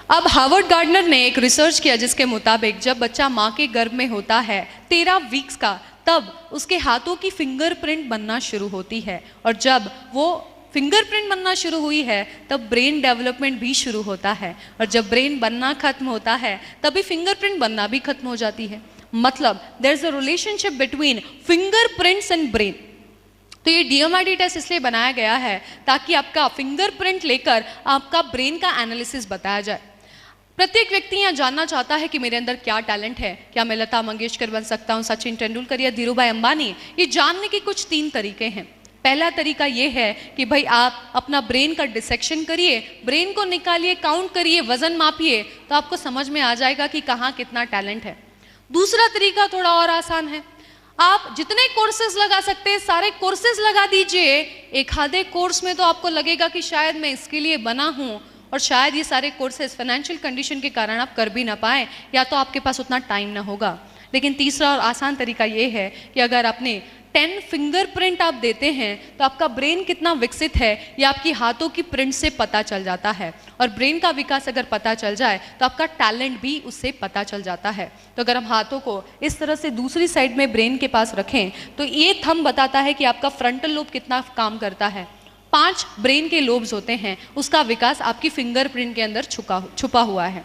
अब Harvard gardener ने एक रिसर्च किया जिसके मुताबिक जब बच्चा माँ के गर्भ में होता है 13 वीक्स का, तब उसके हाथों की फिंगरप्रिंट बनना शुरू होती है, और जब वो फिंगरप्रिंट बनना शुरू हुई है तब ब्रेन डेवलपमेंट भी शुरू होता है, और जब ब्रेन बनना खत्म होता है तभी फिंगरप्रिंट बनना भी खत्म हो जाती है। मतलब there is a relationship between fingerprints and brain. तो ये डीएमआईडी टेस्ट इसलिए बनाया गया है ताकि आपका फिंगरप्रिंट लेकर आपका ब्रेन का एनालिसिस बताया जाए। प्रत्येक व्यक्ति यहाँ जानना चाहता है कि मेरे अंदर क्या टैलेंट है, क्या मैं लता मंगेशकर बन सकता हूँ, सचिन तेंदुलकर या धीरूभाई अंबानी। ये जानने के कुछ 3 तरीके हैं। पहला तरीका ये है कि भाई आप अपना ब्रेन का डिसेक्शन करिए, ब्रेन को निकालिए, काउंट करिए, वजन मापिए, तो आपको समझ में आ जाएगा कि कहाँ कितना टैलेंट है। दूसरा तरीका थोड़ा और आसान है, आप जितने कोर्सेज लगा सकते हैं सारे कोर्सेज लगा दीजिए। एक आधे कोर्स में तो आपको लगेगा कि शायद मैं इसके लिए बना हूँ, और शायद ये सारे कोर्सेज फाइनेंशियल कंडीशन के कारण आप कर भी ना पाएँ, या तो आपके पास उतना टाइम ना होगा। लेकिन तीसरा और आसान तरीका ये है कि अगर आपने 10 फिंगरप्रिंट आप देते हैं तो आपका ब्रेन कितना विकसित है ये आपकी हाथों की प्रिंट से पता चल जाता है, और ब्रेन का विकास अगर पता चल जाए तो आपका टैलेंट भी उससे पता चल जाता है। तो अगर हम हाथों को इस तरह से दूसरी साइड में ब्रेन के पास रखें तो ये थंब बताता है कि आपका फ्रंटल लोब कितना काम करता है। 5 ब्रेन के लोब्स होते हैं, उसका विकास आपकी फिंगरप्रिंट के अंदर छुपा हुआ है।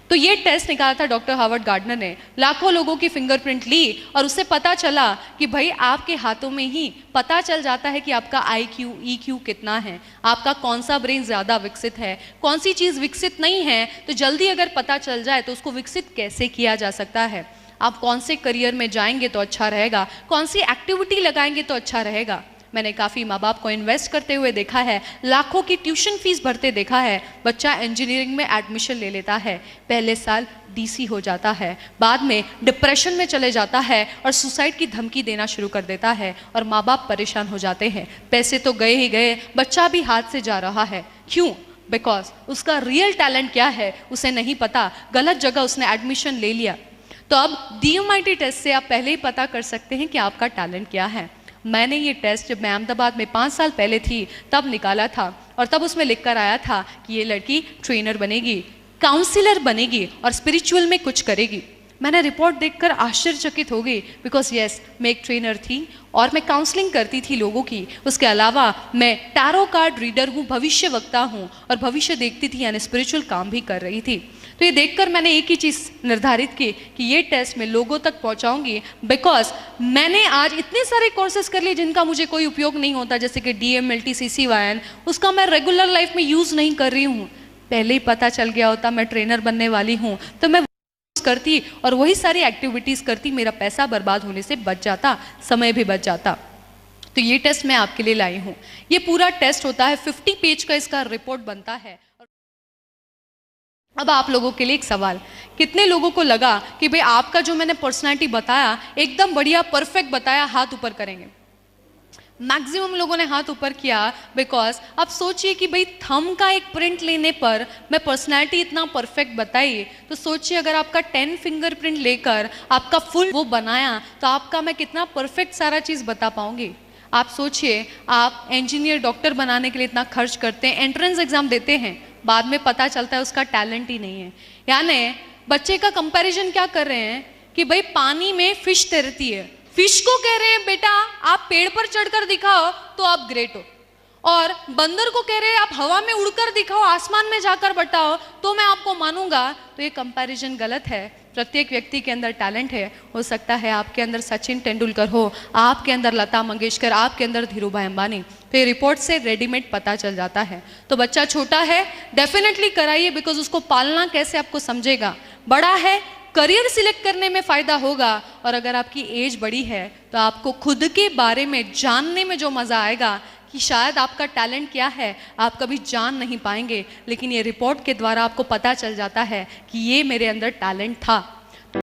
तो ये टेस्ट निकाला था डॉक्टर हार्वर्ड गार्डनर ने, लाखों लोगों की फिंगरप्रिंट ली और उससे पता चला कि भाई आपके हाथों में ही पता चल जाता है कि आपका IQ EQ कितना है, आपका कौन सा ब्रेन ज़्यादा विकसित है, कौन सी चीज़ विकसित नहीं है। तो जल्दी अगर पता चल जाए तो उसको विकसित कैसे किया जा सकता है, आप कौन से करियर में जाएंगे तो अच्छा रहेगा, कौन सी एक्टिविटी लगाएंगे तो अच्छा रहेगा। मैंने काफ़ी माँ बाप को इन्वेस्ट करते हुए देखा है, लाखों की ट्यूशन फीस भरते देखा है। बच्चा इंजीनियरिंग में एडमिशन ले लेता है, पहले साल DC हो जाता है, बाद में डिप्रेशन में चले जाता है और सुसाइड की धमकी देना शुरू कर देता है, और माँ बाप परेशान हो जाते हैं। पैसे तो गए ही गए, बच्चा भी हाथ से जा रहा है। क्यों? बिकॉज उसका रियल टैलेंट क्या है उसे नहीं पता, गलत जगह उसने एडमिशन ले लिया। तो अब DMIT टेस्ट से आप पहले ही पता कर सकते हैं कि आपका टैलेंट क्या है। मैंने ये टेस्ट जब मैं अहमदाबाद में 5 साल पहले थी तब निकाला था, और तब उसमें लिख कर आया था कि ये लड़की ट्रेनर बनेगी, काउंसलर बनेगी और स्पिरिचुअल में कुछ करेगी। मैंने रिपोर्ट देखकर आश्चर्यचकित हो गई, बिकॉज यस मैं एक ट्रेनर थी और मैं काउंसलिंग करती थी लोगों की। उसके अलावा मैं टैरो कार्ड रीडर हूँ, भविष्य वक्ता हूँ, और भविष्य देखती थी यानी स्पिरिचुअल काम भी कर रही थी। तो ये देखकर मैंने एक ही चीज़ निर्धारित की कि ये टेस्ट मैं लोगों तक पहुंचाऊंगी, बिकॉज मैंने आज इतने सारे कोर्सेज कर लिए जिनका मुझे कोई उपयोग नहीं होता, जैसे कि DMLT CCYN, उसका मैं रेगुलर लाइफ में यूज़ नहीं कर रही हूँ। पहले ही पता चल गया होता मैं ट्रेनर बनने वाली हूँ तो मैं करती और वही सारी एक्टिविटीज़ करती, मेरा पैसा बर्बाद होने से बच जाता, समय भी बच जाता। तो ये टेस्ट मैं आपके लिए लाई हूँ। ये पूरा टेस्ट होता है, 50 पेज का इसका रिपोर्ट बनता है। अब आप लोगों के लिए एक सवाल, कितने लोगों को लगा कि भाई आपका जो मैंने पर्सनालिटी बताया एकदम बढ़िया परफेक्ट बताया, हाथ ऊपर करेंगे। मैक्सिमम लोगों ने हाथ ऊपर किया, बिकॉज आप सोचिए कि भाई थंब का एक प्रिंट लेने पर मैं पर्सनालिटी इतना परफेक्ट बताई, तो सोचिए अगर आपका 10 फिंगरप्रिंट लेकर आपका फुल वो बनाया तो आपका मैं कितना परफेक्ट सारा चीज़ बता पाऊंगी। आप सोचिए, आप इंजीनियर डॉक्टर बनाने के लिए इतना खर्च करते हैं, एंट्रेंस एग्जाम देते हैं, बाद में पता चलता है उसका टैलेंट ही नहीं है। यानी बच्चे का कंपैरिजन क्या कर रहे हैं कि भाई पानी में फिश तैरती है, फिश को कह रहे हैं बेटा आप पेड़ पर चढ़कर दिखाओ तो आप ग्रेट हो, और बंदर को कह रहे हैं आप हवा में उड़कर दिखाओ, आसमान में जाकर बताओ तो मैं आपको मानूंगा। तो ये कंपैरिजन गलत है। प्रत्येक व्यक्ति के अंदर टैलेंट है। हो सकता है आपके अंदर सचिन तेंदुलकर हो, आपके अंदर लता मंगेशकर, आपके अंदर धीरूभाई अंबानी। तो ये रिपोर्ट से रेडीमेड पता चल जाता है। तो बच्चा छोटा है, डेफिनेटली कराइए, बिकॉज उसको पालना कैसे आपको समझेगा। बड़ा है, करियर सिलेक्ट करने में फ़ायदा होगा, और अगर आपकी एज बड़ी है तो आपको खुद के बारे में जानने में जो मज़ा आएगा कि शायद आपका टैलेंट क्या है आप कभी जान नहीं पाएंगे, लेकिन ये रिपोर्ट के द्वारा आपको पता चल जाता है कि ये मेरे अंदर टैलेंट था।